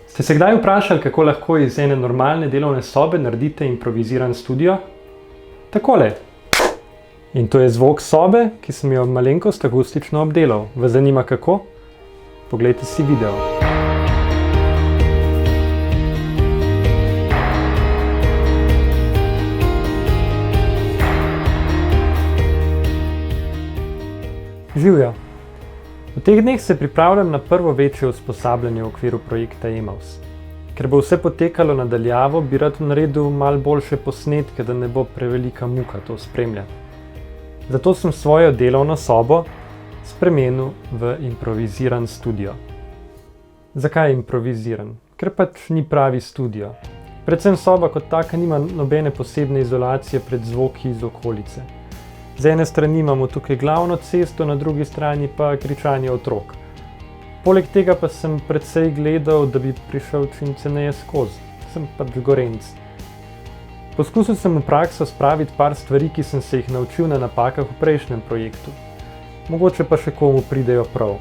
Ste se kdaj vprašali, kako lahko iz ene normalne delovne sobe naredite improviziran studio? Takole. In to je zvok sobe, ki sem jo malenkost akustično obdelal. Vas zanima kako? Poglejte si video. Živjo! V teh dneh se pripravljam na prvo večje usposabljanje v okviru projekta Emaus. Ker bo vse potekalo nadaljavo, bi rad naredil malo boljše posnetke, da ne bo prevelika muka to spremljati. Zato sem svojo delovno sobo spremenil v improviziran studio. Zakaj improviziran? Ker pač ni pravi studio. Predvsem soba kot taka nima nobene posebne izolacije pred zvoki iz okolice. Z ene strani imamo tukaj glavno cesto, na drugi strani pa kričanje otrok. Poleg tega pa sem precej gledal, da bi prišel čim ceneje skozi. Sem pač Gorenc. Poskusil sem v prakso spraviti par stvari, ki sem se jih naučil na napakah v prejšnjem projektu. Mogoče pa še komu pridejo prav.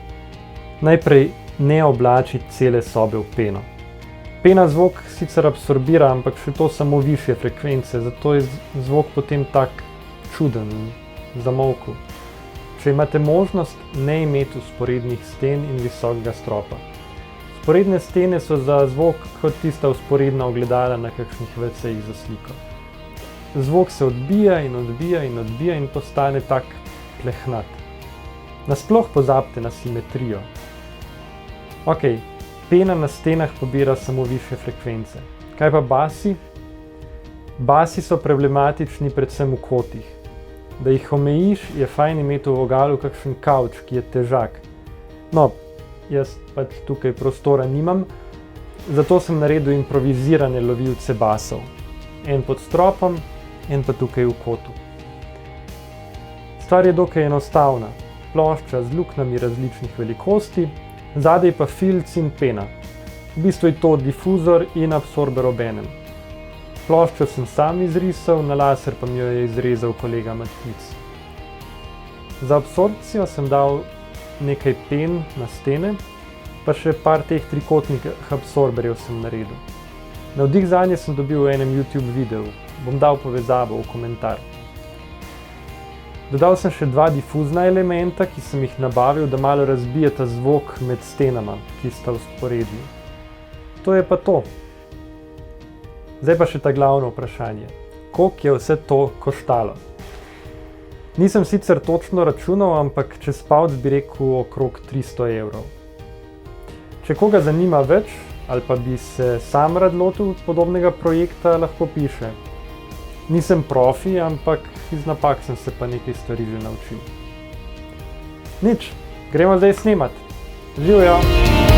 Najprej ne oblačiti cele sobe v peno. Pena zvok sicer absorbira, ampak še to samo višje frekvence, zato je zvok potem tak čuden, zamolkel. Če imate možnost, ne imeti vzporednih sten in visokega stropa. Vzporedne stene so za zvok kot tista vzporedna ogledala na kakšnih WC-jih za sliko. Zvok se odbija in odbija in odbija in postane tak plehnat. Nasploh pozabite na simetrijo. Okej, pena na stenah pobira samo višje frekvence. Kaj pa basi? Basi so problematični predvsem v kotih. Da jih omejiš, je fajn imeti v vogalu kakšen kavč, ki je težak. No, jaz pač tukaj prostora nimam, zato sem naredil improvizirane lovilce basov. En pod stropom, en pa tukaj v kotu. Stvar je dokaj enostavna. Plošča z luknjami različnih velikosti, zadaj pa filc in pena. V bistvu je to difuzor in absorber obenem. Ploščo sem sam izrisal, na laser pa mi jo je izrezal kolega Matvic. Za absorpcijo sem dal nekaj pen na stene, pa še par teh trikotnih absorberjev sem naredil. Navdih zanje sem dobil v enem YouTube videu, bom dal povezavo v komentar. Dodal sem še 2 difuzna elementa, ki sem jih nabavil, da malo razbijeta zvok med stenama, ki sta vzporedni. To je pa to. Zdaj pa še ta glavno vprašanje. Koliko je vse to koštalo? Nisem sicer točno računal, ampak čez palec bi rekel okrog 300 evrov. Če koga zanima več, ali pa bi se sam rad lotil podobnega projekta, lahko piše. Nisem profi, ampak iz napak sem se pa nekaj stvari že naučil. Nič, gremo zdaj snemat. Živjo!